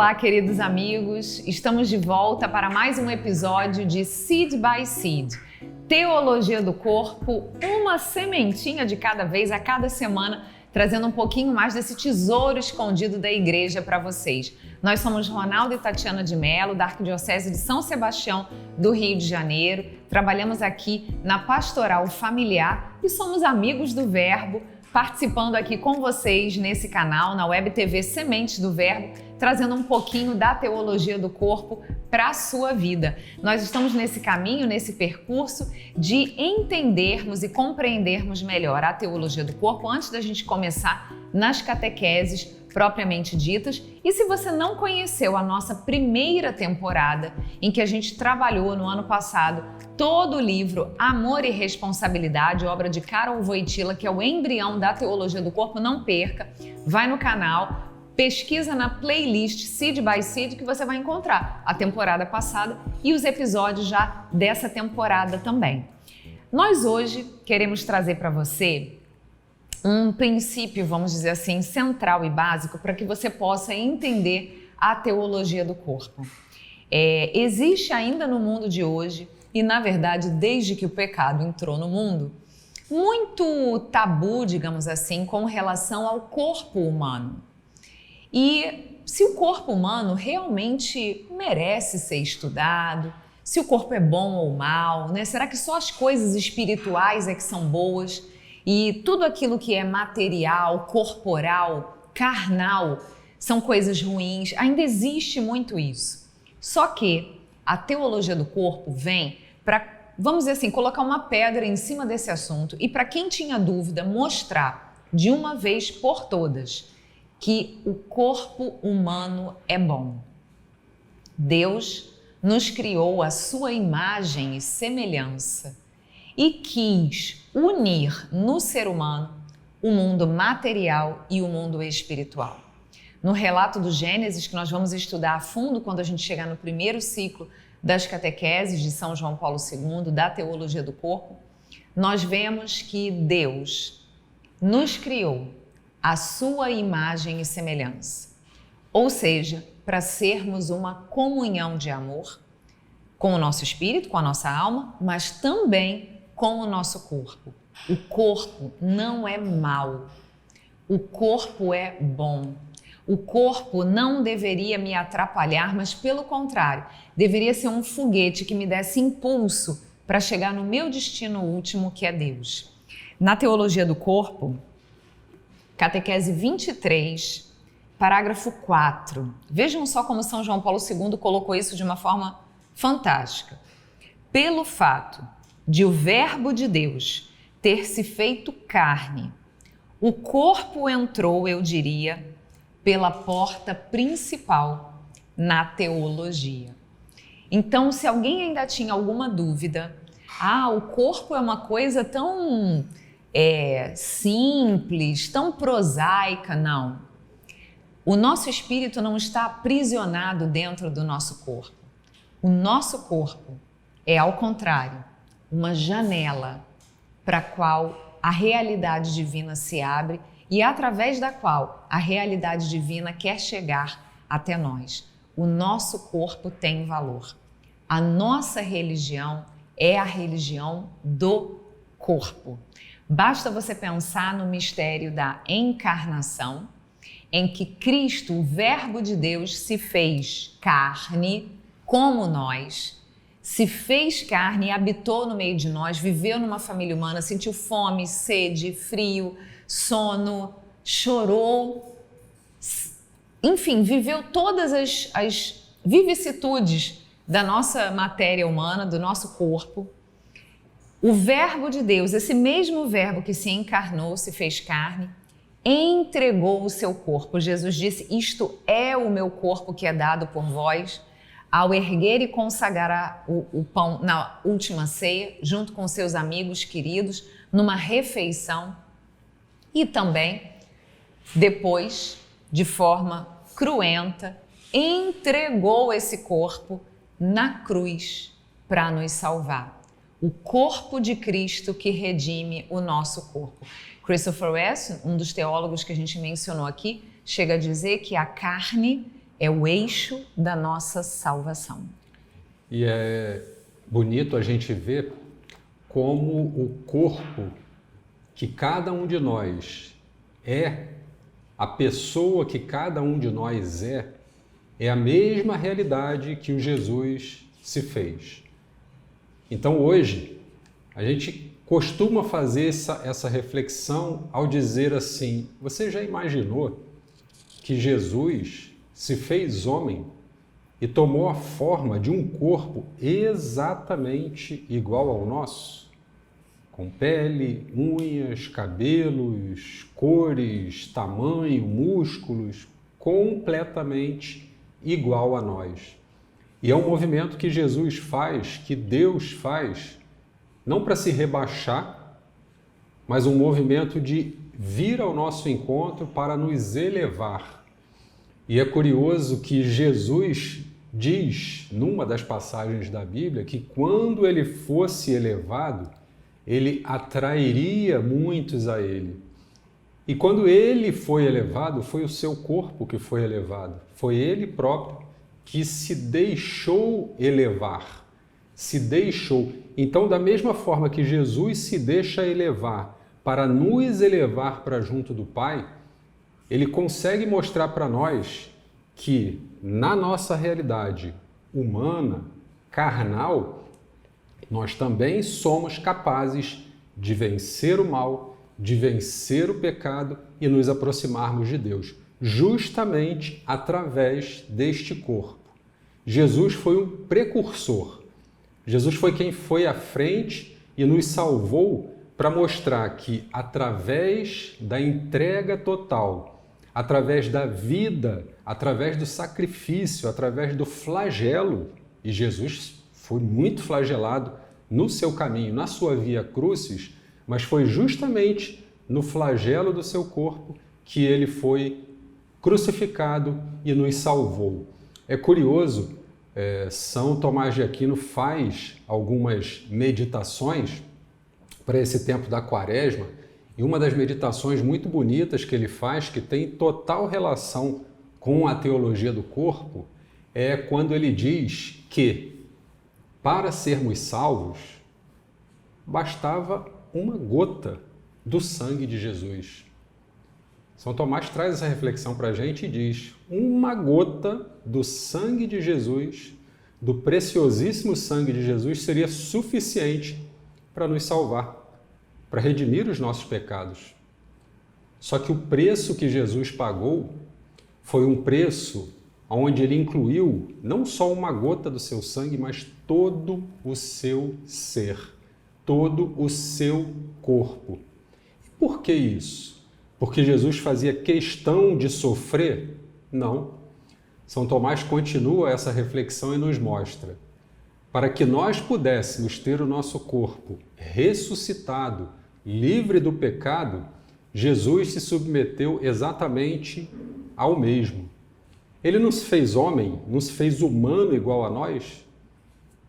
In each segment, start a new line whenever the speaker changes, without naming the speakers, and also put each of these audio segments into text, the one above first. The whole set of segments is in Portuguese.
Olá, queridos amigos! Estamos de volta para mais um episódio de Seed by Seed, Teologia do Corpo, uma sementinha de cada vez, a cada semana, trazendo um pouquinho mais desse tesouro escondido da igreja para vocês. Nós somos Ronaldo e Tatiana de Mello, da Arquidiocese de São Sebastião, do Rio de Janeiro. Trabalhamos aqui na Pastoral Familiar e somos amigos do Verbo, participando aqui com vocês nesse canal, na Web TV Sementes do Verbo, trazendo um pouquinho da teologia do corpo para a sua vida. Nós estamos nesse caminho, nesse percurso de entendermos e compreendermos melhor a teologia do corpo antes da gente começar nas catequeses propriamente ditas. E se você não conheceu a nossa primeira temporada, em que a gente trabalhou no ano passado todo o livro Amor e Responsabilidade, obra de Karol Wojtyla, que é o embrião da teologia do corpo, não perca, vai no canal, pesquisa na playlist Seed by Seed que você vai encontrar a temporada passada e os episódios já dessa temporada também. Nós hoje queremos trazer para você um princípio, vamos dizer assim, central e básico para que você possa entender a teologia do corpo. Existe ainda no mundo de hoje, e na verdade desde que o pecado entrou no mundo, muito tabu, digamos assim, com relação ao corpo humano. E se o corpo humano realmente merece ser estudado, se o corpo é bom ou mal, né? Será que só as coisas espirituais é que são boas e tudo aquilo que é material, corporal, carnal, são coisas ruins? Ainda existe muito isso. Só que a teologia do corpo vem para, vamos dizer assim, colocar uma pedra em cima desse assunto e para quem tinha dúvida, mostrar de uma vez por todas que o corpo humano é bom. Deus nos criou à sua imagem e semelhança e quis unir no ser humano o mundo material e o mundo espiritual. No relato do Gênesis, que nós vamos estudar a fundo quando a gente chegar no primeiro ciclo das catequeses de São João Paulo II, da teologia do corpo, nós vemos que Deus nos criou a sua imagem e semelhança. Ou seja, para sermos uma comunhão de amor com o nosso espírito, com a nossa alma, mas também com o nosso corpo. O corpo não é mau. O corpo é bom. O corpo não deveria me atrapalhar, mas pelo contrário, deveria ser um foguete que me desse impulso para chegar no meu destino último, que é Deus. Na teologia do corpo, Catequese 23, parágrafo 4. Vejam só como São João Paulo II colocou isso de uma forma fantástica. Pelo fato de o Verbo de Deus ter se feito carne, o corpo entrou, eu diria, pela porta principal na teologia. Então, se alguém ainda tinha alguma dúvida, o corpo é uma coisa tão simples, tão prosaica, não. O nosso espírito não está aprisionado dentro do nosso corpo. O nosso corpo é, ao contrário, uma janela para a qual a realidade divina se abre e através da qual a realidade divina quer chegar até nós. O nosso corpo tem valor. A nossa religião é a religião do corpo. Basta você pensar no mistério da encarnação, em que Cristo, o Verbo de Deus, se fez carne como nós, se fez carne e habitou no meio de nós, viveu numa família humana, sentiu fome, sede, frio, sono, chorou, enfim, viveu todas as vicissitudes da nossa matéria humana, do nosso corpo. O Verbo de Deus, esse mesmo Verbo que se encarnou, se fez carne, entregou o seu corpo. Jesus disse, isto é o meu corpo que é dado por vós, ao erguer e consagrar o pão na última ceia, junto com seus amigos queridos, numa refeição. E também, depois, de forma cruenta, entregou esse corpo na cruz para nos salvar. O corpo de Cristo que redime o nosso corpo. Christopher West, um dos teólogos que a gente mencionou aqui, chega a dizer que a carne é o eixo da nossa salvação.
E é bonito a gente ver como o corpo que cada um de nós é, a pessoa que cada um de nós é a mesma realidade que o Jesus se fez. Então hoje, a gente costuma fazer essa reflexão ao dizer assim: você já imaginou que Jesus se fez homem e tomou a forma de um corpo exatamente igual ao nosso? Com pele, unhas, cabelos, cores, tamanho, músculos, completamente igual a nós. E é um movimento que Jesus faz, que Deus faz, não para se rebaixar, mas um movimento de vir ao nosso encontro para nos elevar. E é curioso que Jesus diz, numa das passagens da Bíblia, que quando ele fosse elevado, ele atrairia muitos a ele. E quando ele foi elevado, foi o seu corpo que foi elevado. Foi ele próprio que se deixou elevar. Se deixou. Então, da mesma forma que Jesus se deixa elevar para nos elevar para junto do Pai, ele consegue mostrar para nós que na nossa realidade humana, carnal, nós também somos capazes de vencer o mal, de vencer o pecado e nos aproximarmos de Deus, justamente através deste corpo. Jesus foi um precursor. Jesus foi quem foi à frente e nos salvou para mostrar que, através da entrega total, através da vida, através do sacrifício, através do flagelo, e Jesus foi muito flagelado no seu caminho, na sua via crucis, mas foi justamente no flagelo do seu corpo que ele foi crucificado e nos salvou. É curioso, São Tomás de Aquino faz algumas meditações para esse tempo da Quaresma, e uma das meditações muito bonitas que ele faz, que tem total relação com a teologia do corpo, é quando ele diz que para sermos salvos, bastava uma gota do sangue de Jesus. São Tomás traz essa reflexão para a gente e diz: uma gota do sangue de Jesus, do preciosíssimo sangue de Jesus, seria suficiente para nos salvar, para redimir os nossos pecados. Só que o preço que Jesus pagou foi um preço onde ele incluiu não só uma gota do seu sangue, mas todo o seu ser, todo o seu corpo. E por que isso? Porque Jesus fazia questão de sofrer? Não. São Tomás continua essa reflexão e nos mostra: para que nós pudéssemos ter o nosso corpo ressuscitado, livre do pecado, Jesus se submeteu exatamente ao mesmo. Ele não se fez homem, não se fez humano igual a nós.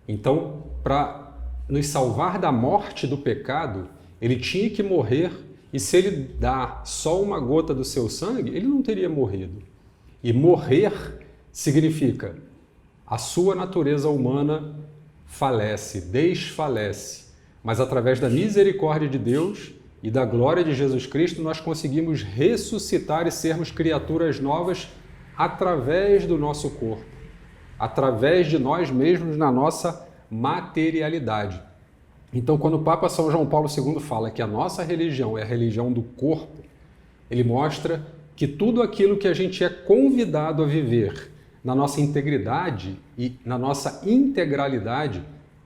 Então, para nos salvar da morte do pecado, ele tinha que morrer, e se ele dá só uma gota do seu sangue, ele não teria morrido. E morrer significa a sua natureza humana falece, desfalece, mas através da misericórdia de Deus e da glória de Jesus Cristo, nós conseguimos ressuscitar e sermos criaturas novas através do nosso corpo, através de nós mesmos na nossa materialidade. Então, quando o Papa São João Paulo II fala que a nossa religião é a religião do corpo, ele mostra que tudo aquilo que a gente é convidado a viver na nossa integridade e na nossa integralidade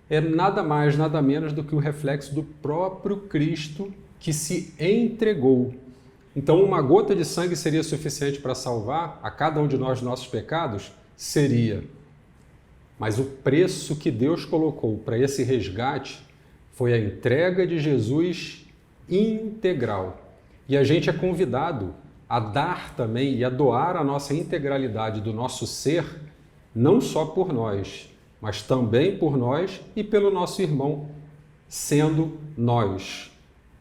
é nada mais, nada menos do que o reflexo do próprio Cristo que se entregou. Então, uma gota de sangue seria suficiente para salvar a cada um de nós nossos pecados? Seria. Mas o preço que Deus colocou para esse resgate foi a entrega de Jesus integral. E a gente é convidado a dar também e a doar a nossa integralidade do nosso ser, não só por nós, mas também por nós e pelo nosso irmão, sendo nós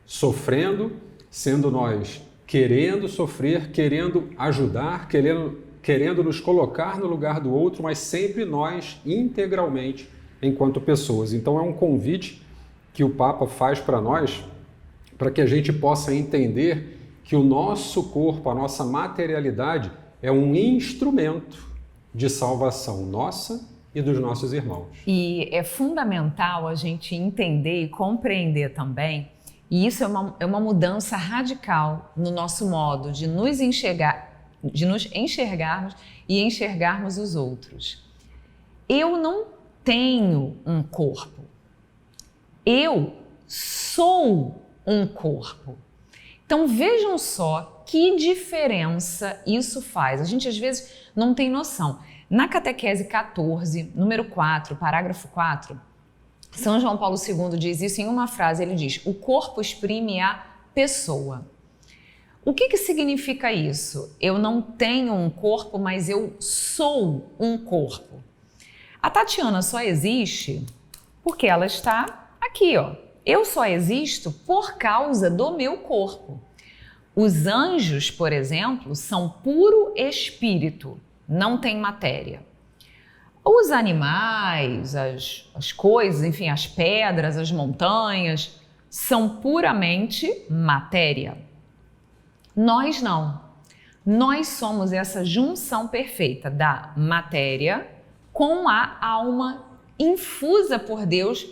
sofrendo, sendo nós querendo sofrer, querendo ajudar, querendo querendo nos colocar no lugar do outro, mas sempre nós integralmente enquanto pessoas. Então é um convite que o Papa faz para nós, para que a gente possa entender que o nosso corpo, a nossa materialidade, é um instrumento de salvação nossa e dos nossos irmãos.
E é fundamental a gente entender e compreender também, e isso é uma mudança radical no nosso modo de nos enxergarmos e enxergarmos os outros. Eu não tenho um corpo. Eu sou um corpo. Então vejam só que diferença isso faz. A gente às vezes não tem noção. Na catequese 14, número 4, parágrafo 4, São João Paulo II diz isso em uma frase, ele diz: o corpo exprime a pessoa. O que significa isso? Eu não tenho um corpo, mas eu sou um corpo. A Tatiana só existe porque ela está aqui, ó. Eu só existo por causa do meu corpo. Os anjos, por exemplo, são puro espírito, não tem matéria. Os animais, as coisas, enfim, as pedras, as montanhas, são puramente matéria. Nós não. Nós somos essa junção perfeita da matéria com a alma infusa por Deus,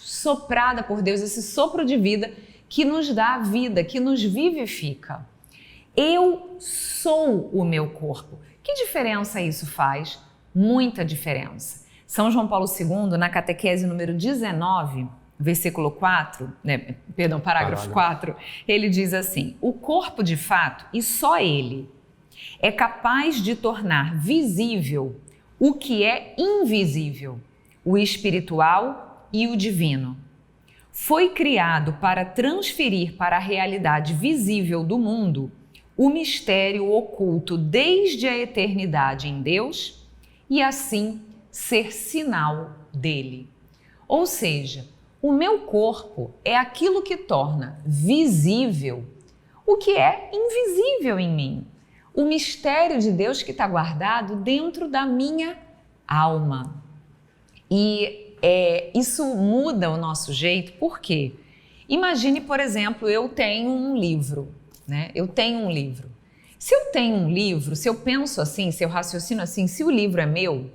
soprada por Deus, esse sopro de vida que nos dá a vida, que nos vivifica. Eu sou o meu corpo. Que diferença isso faz? Muita diferença. São João Paulo II, na catequese número 19, versículo 4, parágrafo 4, ele diz assim: o corpo de fato, e só ele, é capaz de tornar visível o que é invisível, o espiritual e o divino. Foi criado para transferir para a realidade visível do mundo o mistério oculto desde a eternidade em Deus e assim ser sinal dele. Ou seja, o meu corpo é aquilo que torna visível o que é invisível em mim. O mistério de Deus que está guardado dentro da minha alma. E isso muda o nosso jeito, por quê? Imagine, por exemplo, eu tenho um livro, né? Eu tenho um livro. Se eu tenho um livro, se eu penso assim, se eu raciocino assim, se o livro é meu,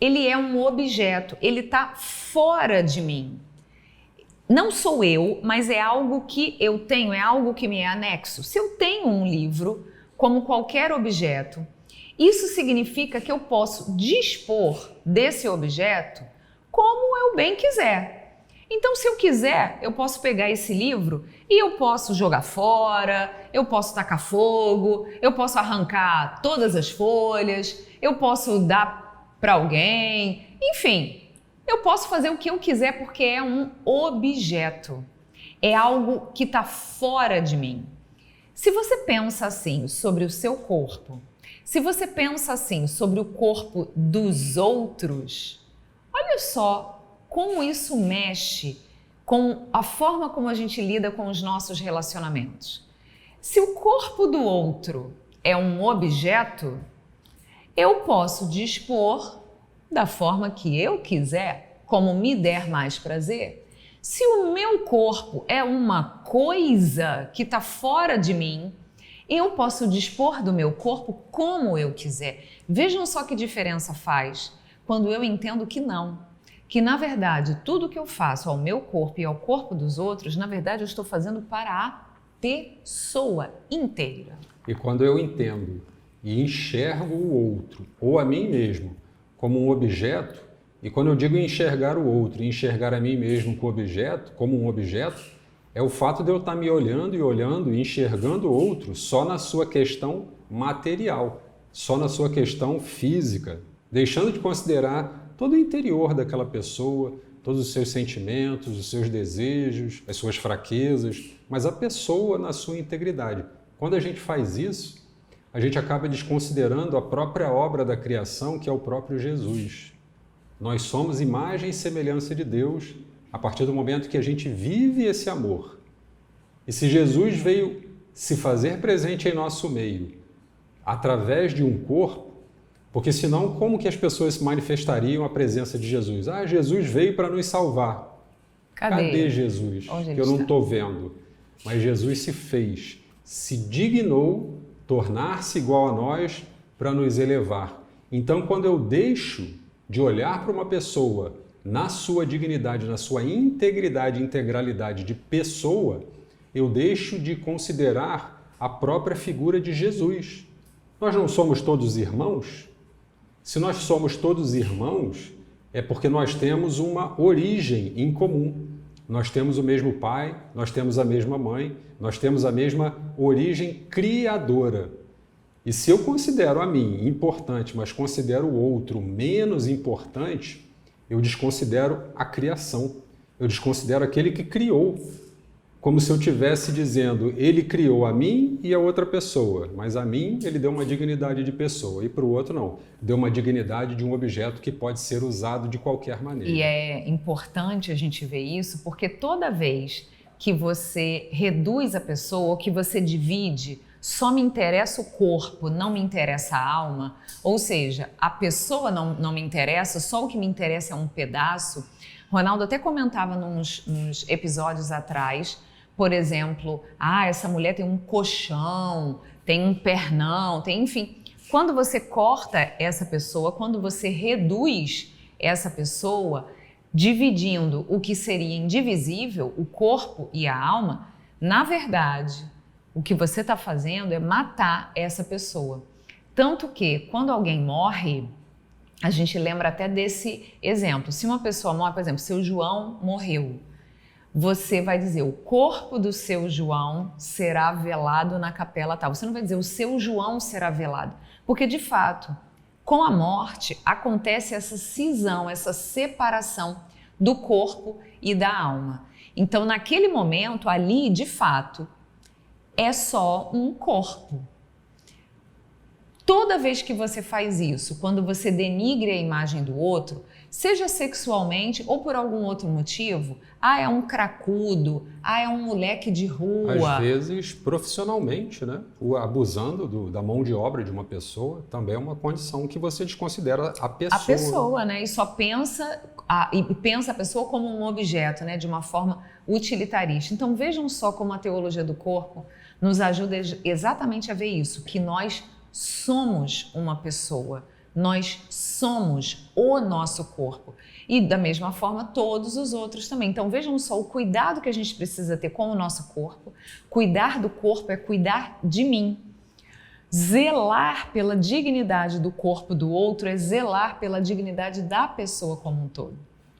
ele é um objeto, ele está fora de mim. Não sou eu, mas é algo que eu tenho, é algo que me é anexo. Se eu tenho um livro, como qualquer objeto, isso significa que eu posso dispor desse objeto como eu bem quiser. Então, se eu quiser, eu posso pegar esse livro e eu posso jogar fora, eu posso tacar fogo, eu posso arrancar todas as folhas, eu posso dar para alguém, enfim, eu posso fazer o que eu quiser porque é um objeto, é algo que está fora de mim. Se você pensa assim sobre o seu corpo, se você pensa assim sobre o corpo dos outros, olha só como isso mexe com a forma como a gente lida com os nossos relacionamentos. Se o corpo do outro é um objeto, eu posso dispor da forma que eu quiser, como me der mais prazer. Se o meu corpo é uma coisa que está fora de mim, eu posso dispor do meu corpo como eu quiser. Vejam só que diferença faz quando eu entendo que não. Que, na verdade, tudo que eu faço ao meu corpo e ao corpo dos outros, na verdade, eu estou fazendo para a pessoa inteira.
E quando eu entendo e enxergo o outro, ou a mim mesmo, como um objeto, e quando eu digo enxergar o outro e enxergar a mim mesmo como um objeto, é o fato de eu estar me olhando e enxergando o outro só na sua questão material, só na sua questão física, deixando de considerar todo o interior daquela pessoa, todos os seus sentimentos, os seus desejos, as suas fraquezas, mas a pessoa na sua integridade. Quando a gente faz isso, a gente acaba desconsiderando a própria obra da criação, que é o próprio Jesus. Nós somos imagem e semelhança de Deus a partir do momento que a gente vive esse amor. E se Jesus veio se fazer presente em nosso meio, através de um corpo, porque senão como que as pessoas se manifestariam a presença de Jesus? Ah, Jesus veio para nos salvar. Cadê Jesus? Que eu não estou vendo. Mas Jesus se fez, se dignou tornar-se igual a nós para nos elevar. Então, quando eu deixo de olhar para uma pessoa na sua dignidade, na sua integridade e integralidade de pessoa, eu deixo de considerar a própria figura de Jesus. Nós não somos todos irmãos? Se nós somos todos irmãos, é porque nós temos uma origem em comum. Nós temos o mesmo pai, nós temos a mesma mãe, nós temos a mesma origem criadora. E se eu considero a mim importante, mas considero o outro menos importante, eu desconsidero a criação. Eu desconsidero aquele que criou. Como se eu estivesse dizendo, ele criou a mim e a outra pessoa, mas a mim ele deu uma dignidade de pessoa e para o outro não, deu uma dignidade de um objeto que pode ser usado de qualquer maneira.
E é importante a gente ver isso porque toda vez que você reduz a pessoa ou que você divide, só me interessa o corpo, não me interessa a alma, ou seja, a pessoa não me interessa, só o que me interessa é um pedaço. Ronaldo até comentava nos episódios atrás, por exemplo, essa mulher tem um colchão, tem um pernão, enfim. Quando você corta essa pessoa, quando você reduz essa pessoa, dividindo o que seria indivisível, o corpo e a alma, na verdade, o que você está fazendo é matar essa pessoa. Tanto que, quando alguém morre, a gente lembra até desse exemplo. Se uma pessoa morre, por exemplo, seu João morreu, você vai dizer, o corpo do seu João será velado na capela tal. Você não vai dizer, o seu João será velado. Porque, de fato, com a morte, acontece essa cisão, essa separação do corpo e da alma. Então, naquele momento, ali, de fato, é só um corpo. Toda vez que você faz isso, quando você denigre a imagem do outro, seja sexualmente ou por algum outro motivo, é um cracudo, é um moleque de rua.
Às vezes, profissionalmente, né? Abusando da mão de obra de uma pessoa também é uma condição que você desconsidera a pessoa.
A pessoa, né? E só pensa a pessoa como um objeto, né? De uma forma utilitarista. Então vejam só como a teologia do corpo nos ajuda exatamente a ver isso, que nós somos uma pessoa, nós somos o nosso corpo e da mesma forma todos os outros também. Então vejam só o cuidado que a gente precisa ter com o nosso corpo. Cuidar do corpo é cuidar de mim. Zelar pela dignidade do corpo do outro é zelar pela dignidade da pessoa como um todo.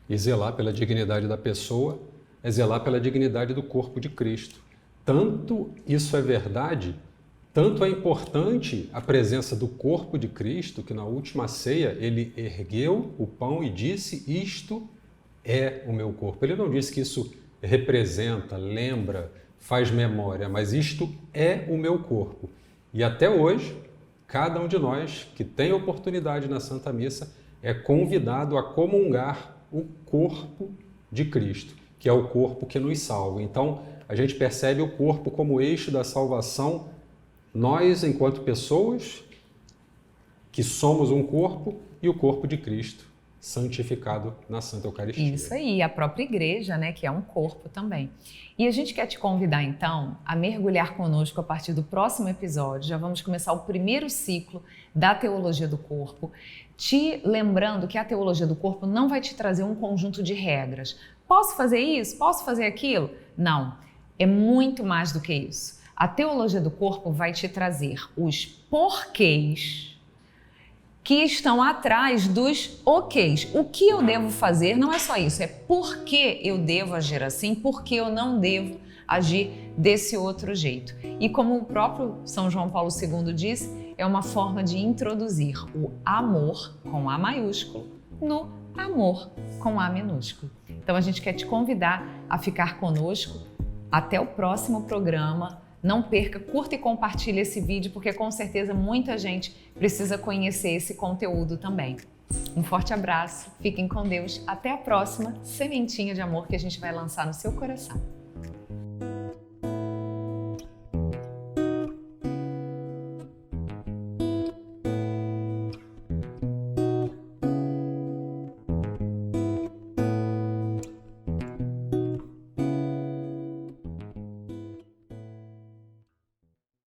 E zelar pela dignidade da pessoa é zelar pela dignidade do corpo de Cristo. Tanto isso é verdade, tanto é importante a presença do corpo de Cristo, que na última ceia ele ergueu o pão e disse, isto é o meu corpo. Ele não disse que isso representa, lembra, faz memória, mas isto é o meu corpo. E até hoje, cada um de nós que tem oportunidade na Santa Missa é convidado a comungar o corpo de Cristo, que é o corpo que nos salva. Então, a gente percebe o corpo como eixo da salvação. Nós, enquanto pessoas, que somos um corpo, e o corpo de Cristo, santificado na Santa Eucaristia.
Isso aí, a própria igreja, né, que é um corpo também. E a gente quer te convidar, então, a mergulhar conosco a partir do próximo episódio. Já vamos começar o primeiro ciclo da Teologia do Corpo, te lembrando que a Teologia do Corpo não vai te trazer um conjunto de regras. Posso fazer isso? Posso fazer aquilo? Não, é muito mais do que isso. A Teologia do Corpo vai te trazer os porquês que estão atrás dos ok's. O que eu devo fazer não é só isso, é por que eu devo agir assim, por que eu não devo agir desse outro jeito. E como o próprio São João Paulo II diz, é uma forma de introduzir o amor com A maiúsculo no amor com A minúsculo. Então a gente quer te convidar a ficar conosco até o próximo programa. Não perca, curta e compartilhe esse vídeo, porque com certeza muita gente precisa conhecer esse conteúdo também. Um forte abraço, fiquem com Deus, até a próxima sementinha de amor que a gente vai lançar no seu coração.